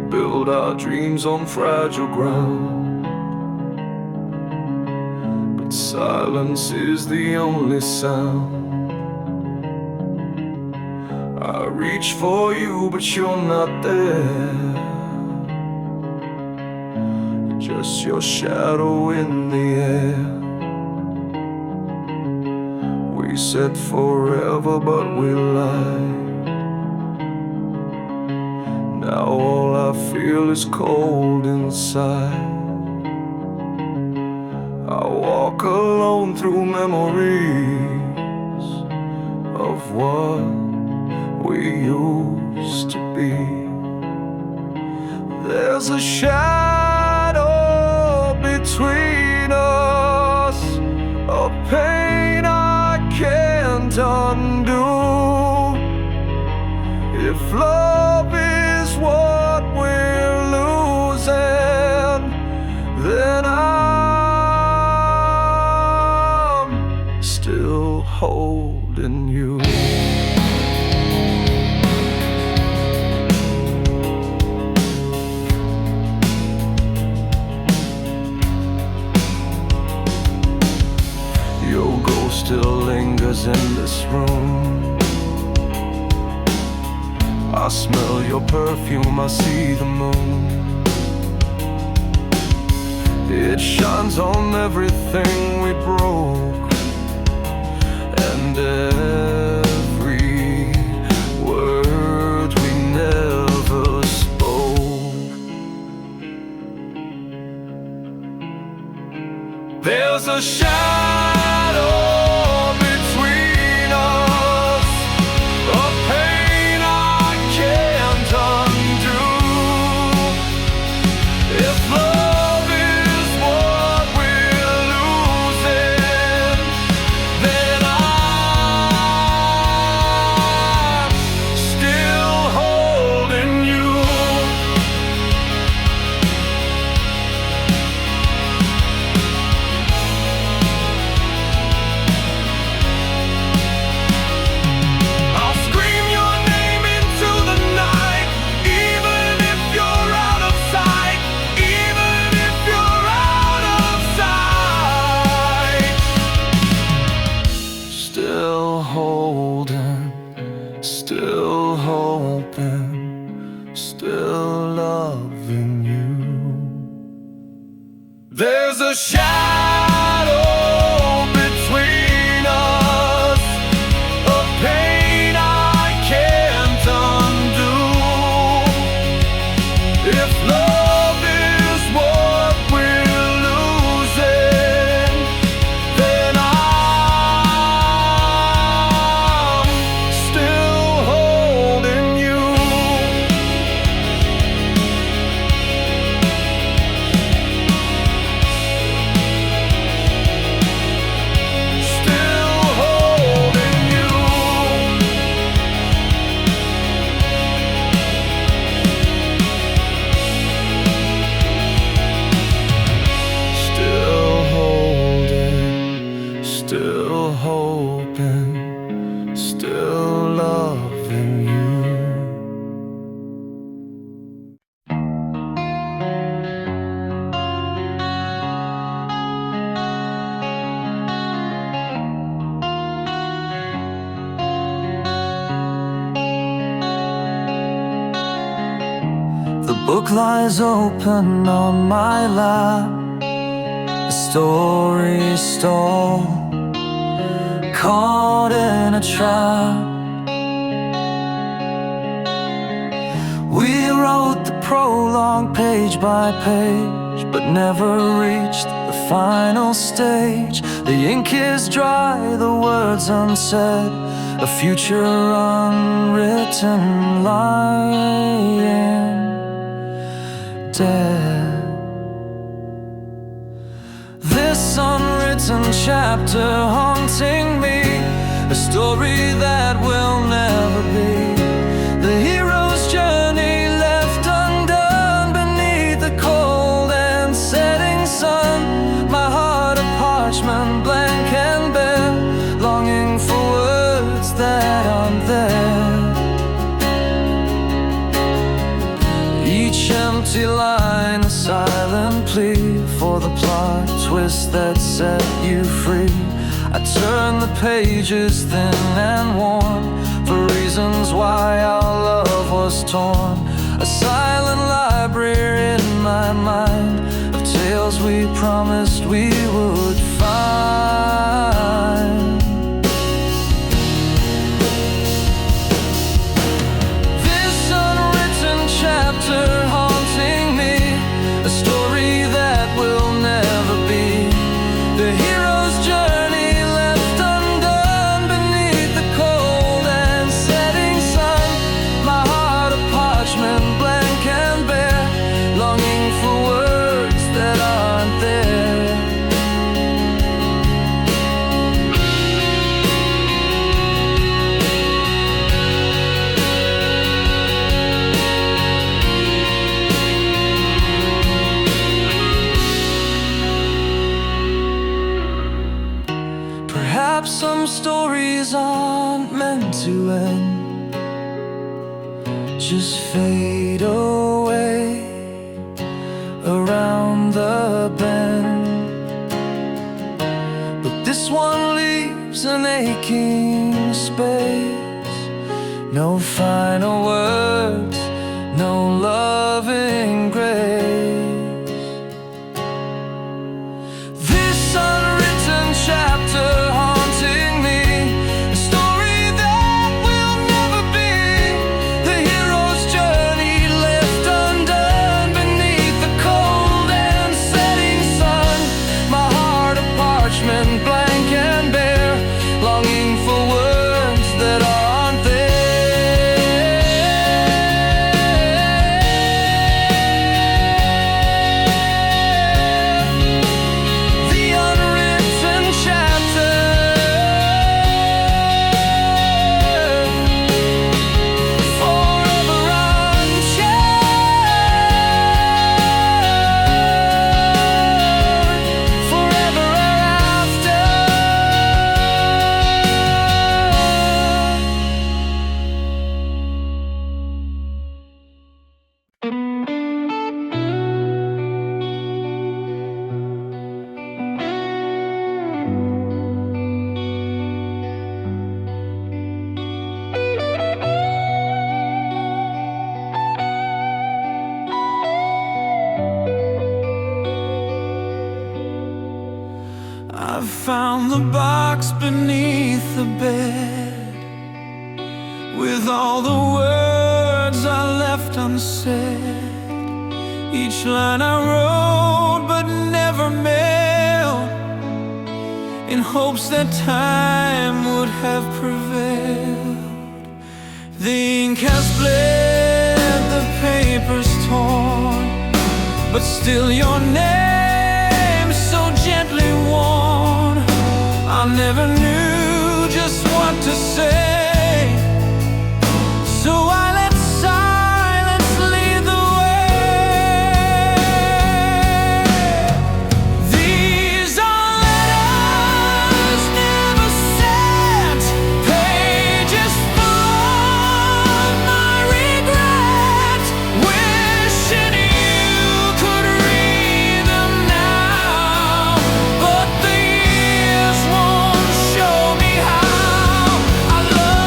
build our dreams on fragile ground, but silence is the only sound. I reach for you, but you're not there, just your shadow in the air. We said forever, but we lied. Now all I feel is cold inside. I walk alone through memories of what we used to be. There's a shadow between us, a pain I can't undo. If love is what we're losing, then I'm still holding you. Your ghost still lingers in this room. I smell your perfume, I see the moon. It shines on everything we broke, and every word we never spoke. There's a shadow between us, a pain I can't undo. If love is what we're losing, then I'm still holding you. I'll scream your name into the night, even if you're out of sight, even if you're out of sight. Still holding, still hoping, still loving you. There's a shadow between us, a pain I can't undo. If love is what we're losing, then I'm still holding you. Still holding you. Still holding, still hoping, still loving you. The book lies open on my lap, the story stalled, caught in a trap. We wrote the prologue page by page, but never reached the final stage. The ink is dry, the words unsaid, a future unwritten, lying dead. This unwritten chapter haunting me, a story that will never be. The hero's journey left undone beneath the cold and setting sun. My heart a parchment, blank and bare, longing for words that aren't there. Each empty line a silent plea for the plot twist that set you free. I turn the pages thin and worn for reasons why our love was torn. A silent library in my mind of tales we promised we would find. This unwritten chapter haunting me, a story that will never be. The hero's journey left undone beneath the cold and setting sun. My heart a parchment, blank and bare, longing for words that aren't there. Perhaps some stories aren't meant to end, just fade away around the bend. But this one leaves an aching space, no final words, no loving grace. This unwritten chapter haunting me, a story that will never be. The hero's journey left undone beneath the cold and setting sun. My heart a parchment, blank and bare, longing for words that aren't there. The unwritten chapter, forever unchanged, forever after. I found the box beneath the bed with all the words I left unsaid. Each line I wrote but never mailed, in hopes that time would have prevailed. The ink has bled, the paper's torn, but still your name so gently worn. I never knew just what to say, so I let silence lead the way. These are letters never sent, pages full of my regret, wishing you could read them now, but the years won't show me how. I love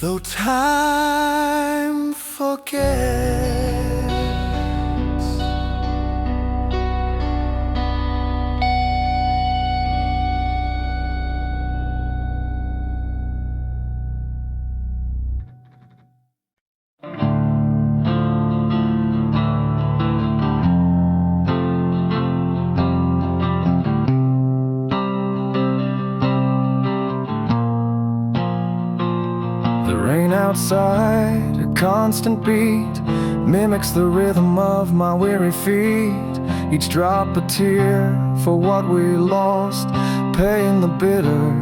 Though time forgets, outside, a constant beat mimics the rhythm of my weary feet. Each drop a tear for what we lost, paying the bitter,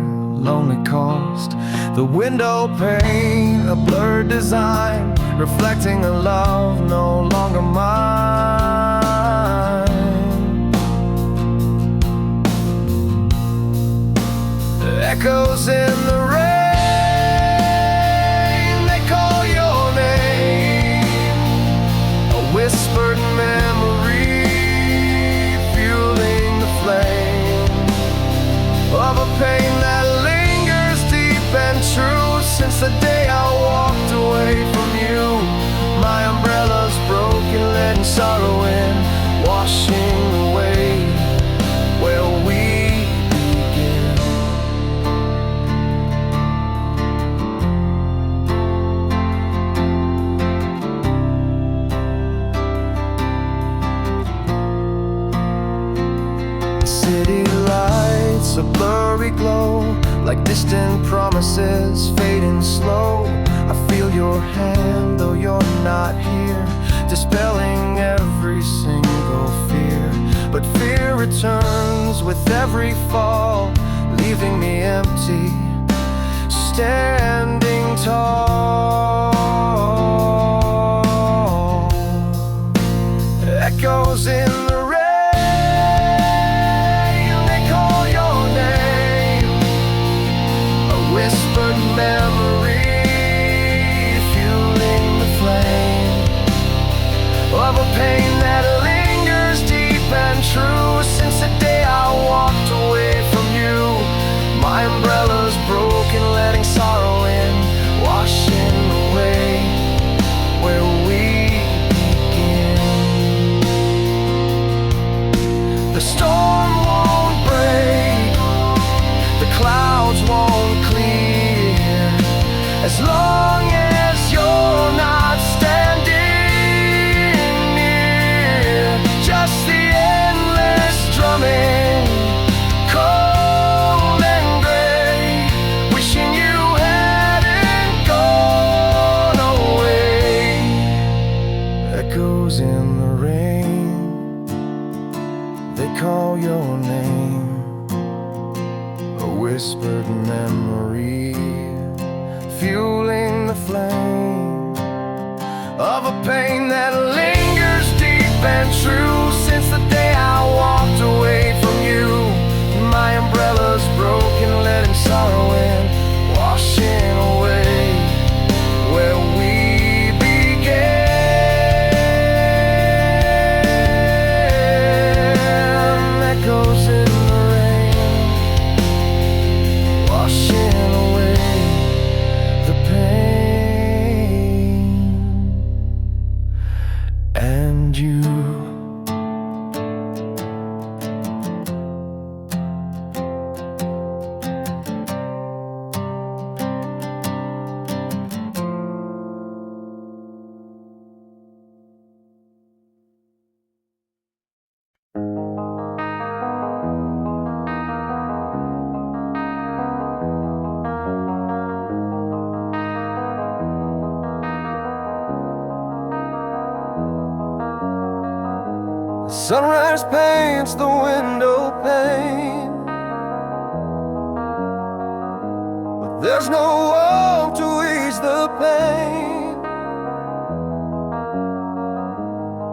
lonely cost. The window pane, a blurred design, reflecting a love no longer mine. Echoes in the rain, whispered memory, fueling the flame of a pain that lingers deep and true. Since the day I walked away from you, my umbrella's broken, letting sorrow in, washing away where we begin. City lights, a blurry glow, like distant promises fading slow. I feel your hand, though you're not here, dispelling every single fear. But fear returns with every fall, leaving me empty, standing tall. Echoes in the memory, fueling the flame of a pain that lingers deep and true. Since the day I walked away from you, my umbrella's broken, letting sorrow in, washing away where we begin. The storm won't break, the clouds won't clear, as long as you're not standing near. Just the endless drumming, cold and gray, wishing you hadn't gone away. Echoes in the rain, they call your name, a whispered memory, fueling the flame of a pain that lingers deep and true. Since the day I walked away from you, my umbrella's broken, letting sorrow in, washing away where we began. Echoes in the rain, washing away the pain. And you, sunrise paints the window pane, but there's no warmth to ease the pain.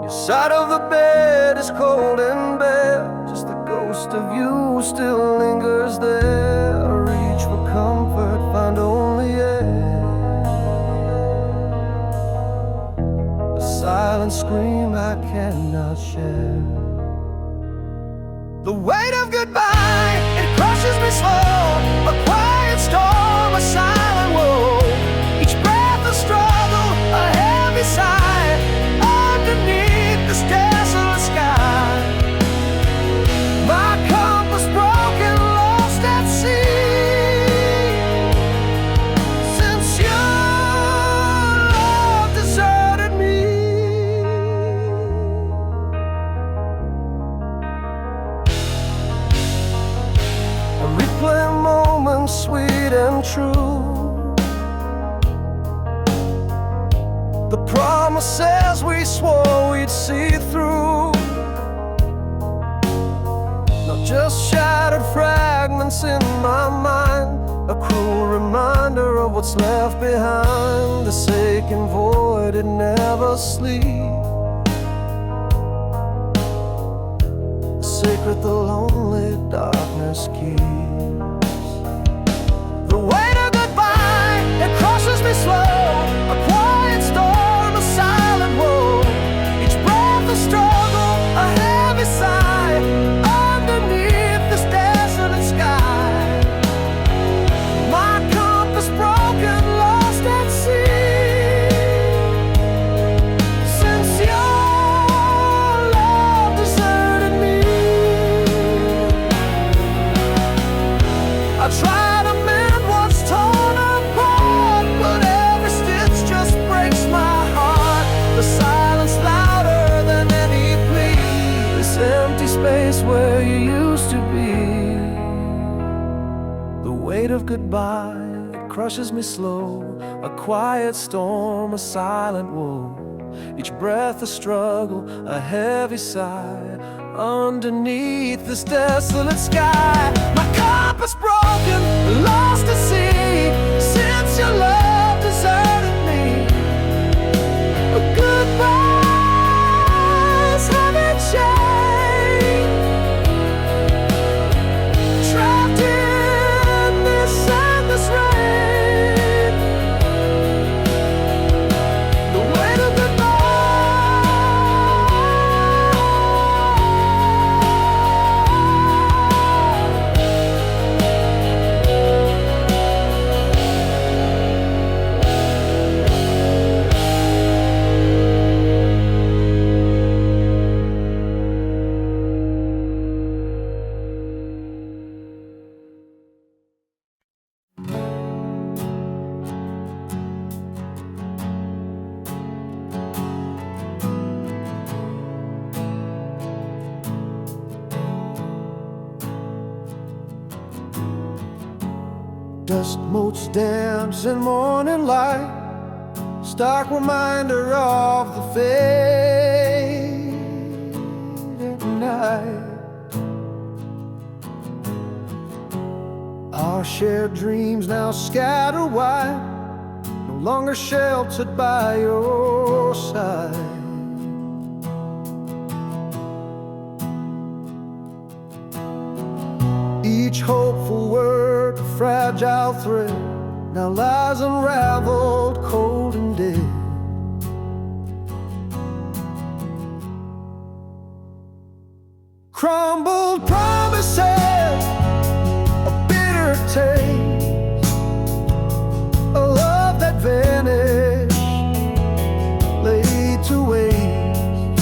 Your side of the bed is cold and bare, just the ghost of you still lingers there. Reach for comfort, find only air, a silent scream I cannot share. The weight of goodbye, it crushes me slow, a quiet storm, a silent woe. Each something sweet and true. The promises we swore we'd see through, not just shattered fragments in my mind, a cruel reminder of what's left behind. The aching void, it never sleeps, secret the lonely darkness keeps. The weight of goodbye, it crushes me slow, a quiet storm, a silent woe. Each breath a struggle, a heavy sigh, underneath this desolate sky. My compass broken, lost at sea, since your love deserted me. I try to mend what's torn apart, but every stitch just breaks my heart. The silence louder than any plea, this empty space where you used to be. The weight of goodbye, it crushes me slow, a quiet storm, a silent woe. Each breath a struggle, a heavy sigh, underneath this desolate sky. My compass broken, lost at sea, since your love deserted me. Goodbyes haven't changed, trapped in this endless rain. The weight of dust motes dance in morning light, stark reminder of the fading night. Our shared dreams now scatter wide, no longer sheltered by your side. Each hopeful word, a fragile thread, now lies unraveled, cold and dead. Crumbled promises, a bitter taste, a love that vanished, laid to waste.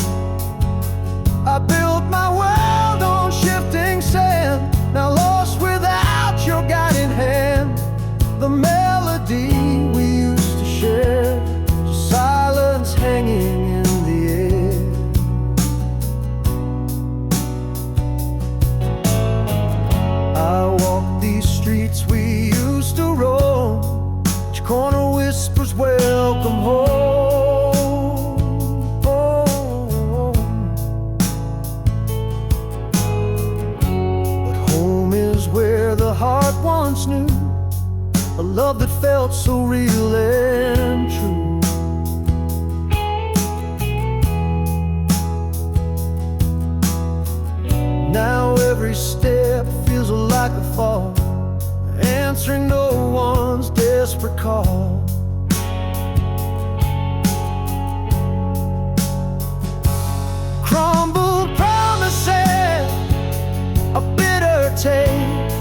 I built my world on shifting sand, now lost without your guiding hand. The melody we used to share, just silence hanging in the air. I walk these streets we used to roam, each corner whispers welcome home. But home is where the heart once knew, a love that felt so real and true. Now every step feels like a fall, answering no one's desperate call. Crumbled promises, a bitter taste,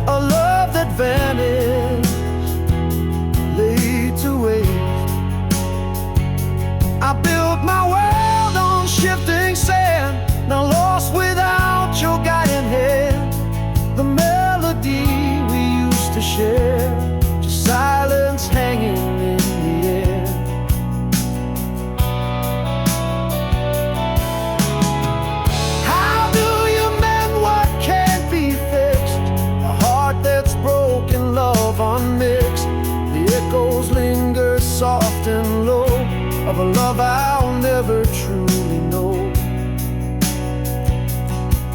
a love that vanished, laid to waste. I built my world on shifting sand, now lost without your guiding hand. The melody we used to share, just silence hanging in the air. How do you mend what can't be fixed? A heart of a love I'll never truly know.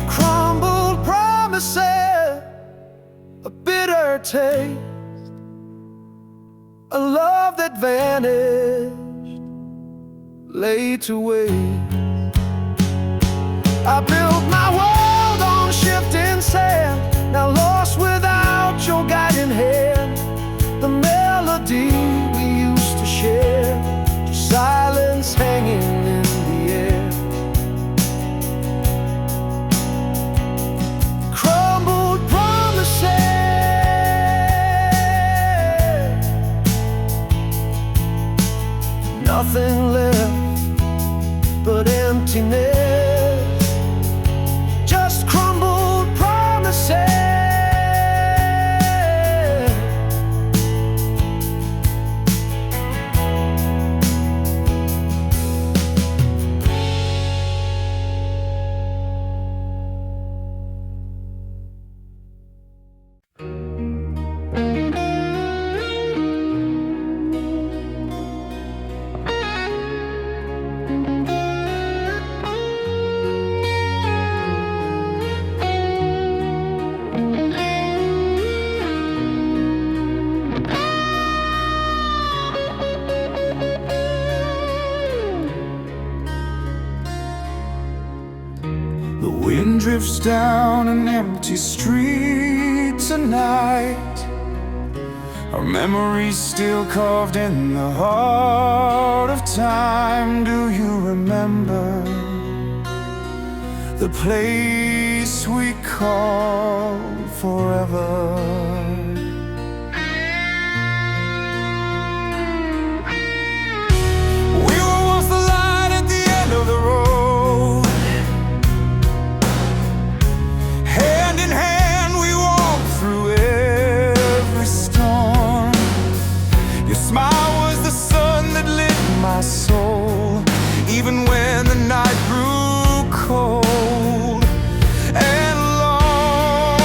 Crumbled promises, a bitter taste, a love that vanished, laid to waste. I built my world on shifting sand, now lost without your guiding hand. The melody we used to share, just silence hanging in the air. Crumbled promises, nothing left but emptiness. Just crumbled promises. The wind drifts down an empty street tonight. Our memories still carved in the heart of time. Do you remember the place we called forever? We were once the light at the end of the road. Hand in hand we walked through every storm. Your smile was the sun that lit my soul, even when the night grew cold and long.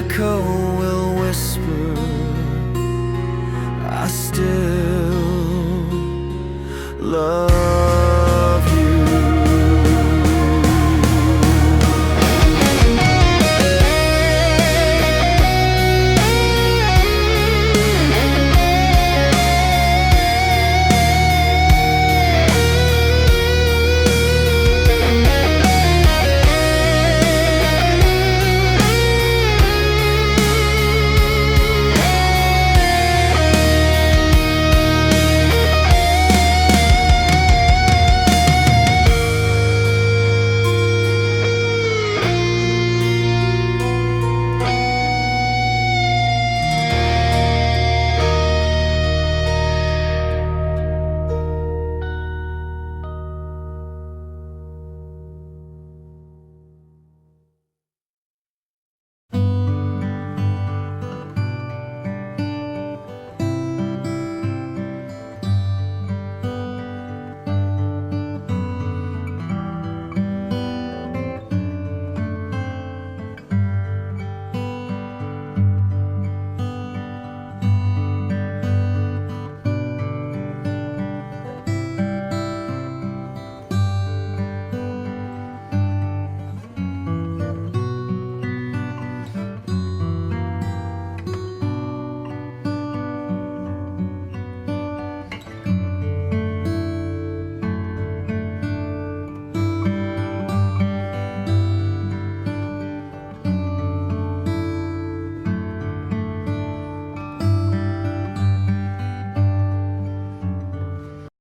echo will whisper, I still love